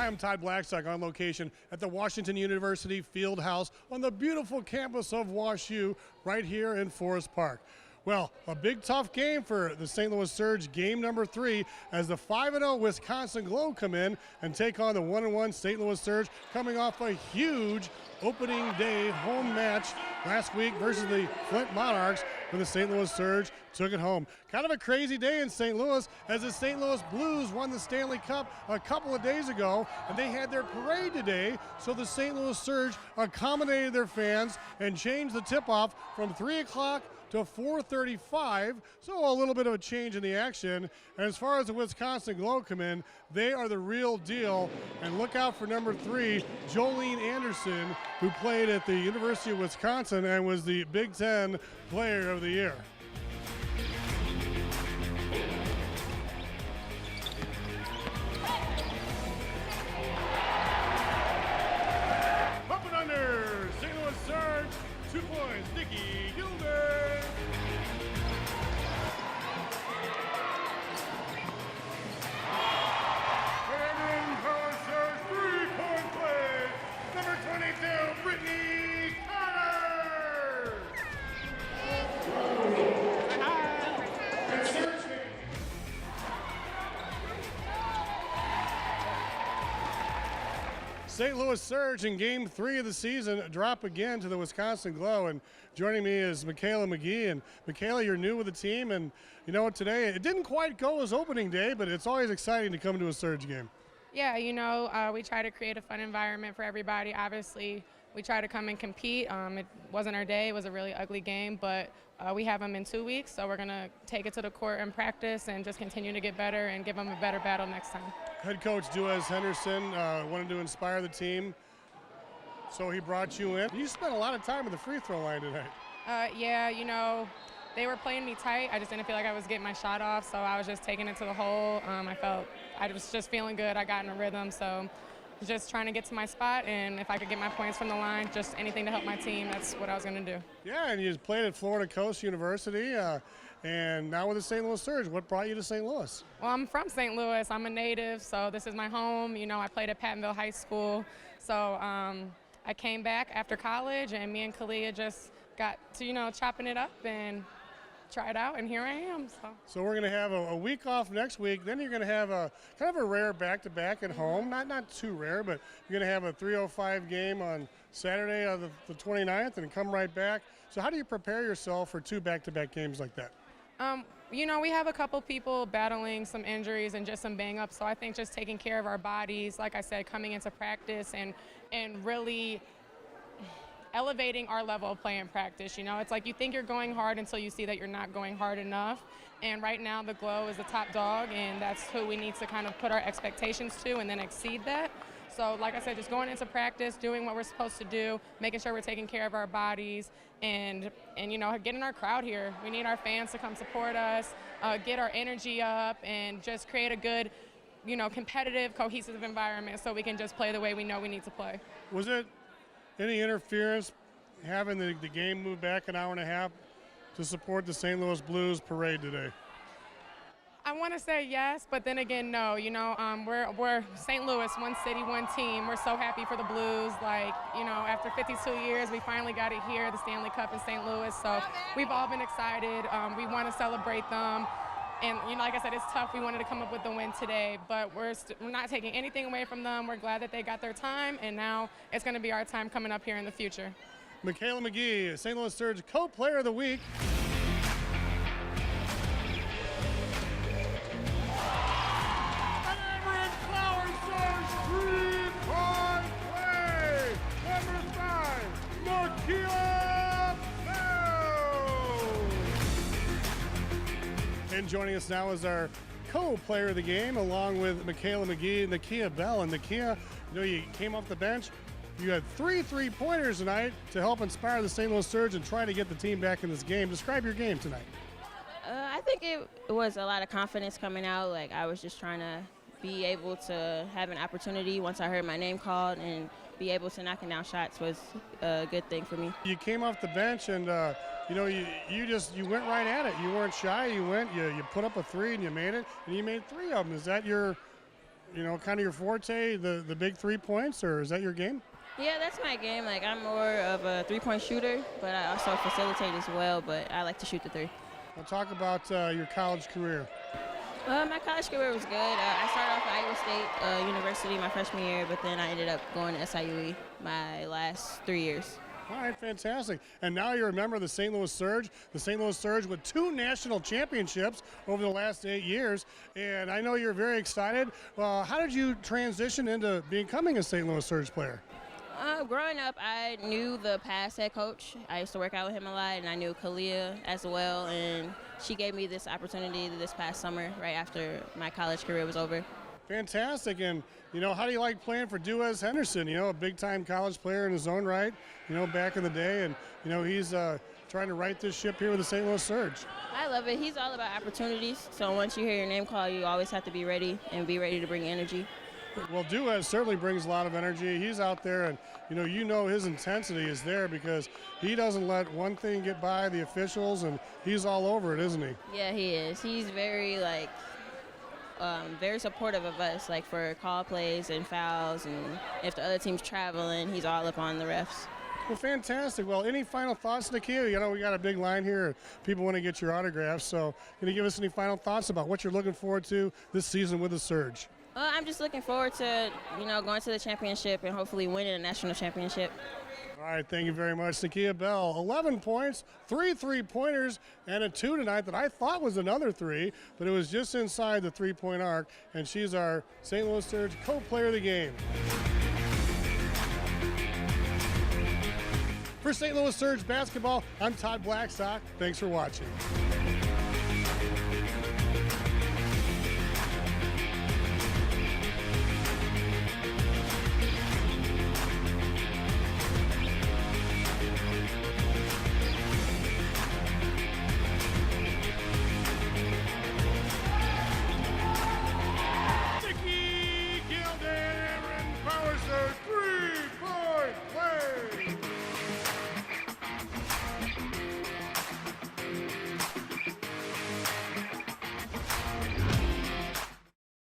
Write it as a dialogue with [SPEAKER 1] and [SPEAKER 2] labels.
[SPEAKER 1] Hi, I'm Todd Blackstock on location at the Washington University Field House on the beautiful campus of WashU right here in Forest Park. Well, a big tough game for the St. Louis Surge, game number 3, as the 5-0 Wisconsin Glow come in and take on the 1-1 St. Louis Surge, coming off a huge opening day home match last week versus the Flint Monarchs, when the St. Louis Surge took it home. Kind of a crazy day in St. Louis, as the St. Louis Blues won the Stanley Cup a couple of days ago, and they had their parade today, so the St. Louis Surge accommodated their fans and changed the tip-off from 3 o'clock to 4:35, so a little bit of a change in the action. And as far as the Wisconsin Glow come in, they are the real deal. And look out for number 3, Jolene Anderson, who played at the University of Wisconsin and was the Big Ten Player of the Year. Up and under, St. Louis Surge, 2 points, Nikki Gilbert. And in power surge, 3-point play, number 22, Brittany Carter. St. Louis Surge in game 3 of the season drop again to the Wisconsin Glow, and joining me is Mikala McGhee. And Mikala, you're new with the team, and you know what, today it didn't quite go as opening day, but it's always exciting to come to a Surge game.
[SPEAKER 2] Yeah, you know, we try to create a fun environment for everybody. Obviously, we try to come and compete. It wasn't our day. It was a really ugly game, but we have them in 2 weeks, so we're going to take it to the court and practice and just continue to get better and give them a better battle next time.
[SPEAKER 1] Head coach Duez Henderson wanted to inspire the team, so he brought you in. You spent a lot of time at the free throw line tonight.
[SPEAKER 2] Yeah, you know, they were playing me tight. I just didn't feel like I was getting my shot off, so I was just taking it to the hole. I was just feeling good. I got in a rhythm, so just trying to get to my spot, and if I could get my points from the line, just anything to help my team, that's what I was going to do.
[SPEAKER 1] Yeah, and you played at Florida Coast University, and now with the St. Louis Surge. What brought you to St. Louis?
[SPEAKER 2] Well, I'm from St. Louis. I'm a native, so this is my home. You know, I played at Pattonville High School, so I came back after college, and me and Kalia just got to, you know, chopping it up and try it out, and here I am. So we're
[SPEAKER 1] going to have a week off next week. Then you're going to have a kind of a rare back-to-back at home. Not too rare, but you're going to have a 3:05 game on Saturday of the 29th and come right back. So how do you prepare yourself for 2 back-to-back games like that?
[SPEAKER 2] You know, we have a couple people battling some injuries and just some bang-ups, so I think just taking care of our bodies, like I said, coming into practice and really elevating our level of play in practice. You know, it's like you think you're going hard until you see that you're not going hard enough. And right now the Glow is the top dog, and that's who we need to kind of put our expectations to and then exceed that. So like I said, just going into practice, doing what we're supposed to do, making sure we're taking care of our bodies, and you know, getting our crowd here. We need our fans to come support us, get our energy up, and just create a good, you know, competitive, cohesive environment so we can just play the way we know we need to play.
[SPEAKER 1] Was it any interference having the game move back an hour and a half to support the St. Louis Blues parade today?
[SPEAKER 2] I want to say yes, but then again, no. You know, we're St. Louis, one city, one team. We're so happy for the Blues. Like, you know, after 52 years, we finally got it here, the Stanley Cup in St. Louis. So we've all been excited. We want to celebrate them. And, you know, like I said, it's tough. We wanted to come up with the win today, but we're not taking anything away from them. We're glad that they got their time, and now it's going to be our time coming up here in the future.
[SPEAKER 1] Mikala McGhee, St. Louis Surge Co-Player of the Week. Number 5, Nakiah. And joining us now is our co-player of the game, along with Mikala McGhee, Nakiah Bell. And Nakiah, you know, you came off the bench. You had 3 3-pointers tonight to help inspire the St. Louis Surge and try to get the team back in this game. Describe your game tonight.
[SPEAKER 3] I think it was a lot of confidence coming out. Like, I was just trying to be able to have an opportunity once I heard my name called, and be able to knocking down shots was a good thing for me.
[SPEAKER 1] You came off the bench, and you know, you went right at it. You weren't shy. You put up a 3 and you made it, and you made 3 of them. Is that your kind of your forte, the big 3 points, or is that your game?
[SPEAKER 3] Yeah, that's my game. Like, I'm more of a three-point shooter, but I also facilitate as well, but I like to shoot the three.
[SPEAKER 1] We'll talk about your college career.
[SPEAKER 3] My college career was good. I started off at Iowa State University my freshman year, but then I ended up going to SIUE my last 3 years.
[SPEAKER 1] All right, fantastic. And now you're a member of the St. Louis Surge. The St. Louis Surge with 2 national championships over the last 8 years. And I know you're very excited. How did you transition into becoming a St. Louis Surge player?
[SPEAKER 3] Growing up, I knew the past head coach. I used to work out with him a lot, and I knew Kalia as well. And she gave me this opportunity this past summer, right after my college career was over.
[SPEAKER 1] Fantastic. And, how do you like playing for Duez Henderson? A big-time college player in his own right, back in the day. And, he's trying to right this ship here with the St. Louis Surge.
[SPEAKER 3] I love it. He's all about opportunities. So once you hear your name called, you always have to be ready and be ready to bring energy.
[SPEAKER 1] Well, Duez certainly brings a lot of energy. He's out there, and his intensity is there because he doesn't let one thing get by the officials, and he's all over it, isn't he?
[SPEAKER 3] Yeah, he is. He's very very supportive of us, like for call plays and fouls, and if the other team's traveling, he's all up on the refs.
[SPEAKER 1] Well, fantastic. Well, any final thoughts, Nakiah? We got a big line here. People want to get your autographs, so can you give us any final thoughts about what you're looking forward to this season with the Surge?
[SPEAKER 3] I'm just looking forward to, going to the championship and hopefully winning a national championship.
[SPEAKER 1] All right, thank you very much, Nakiah Bell. 11 points, 3 3-pointers, and a 2 tonight that I thought was another 3, but it was just inside the 3-point arc, and she's our St. Louis Surge co-player of the game. For St. Louis Surge basketball, I'm Todd Blackstock. Thanks for watching. Power Surge.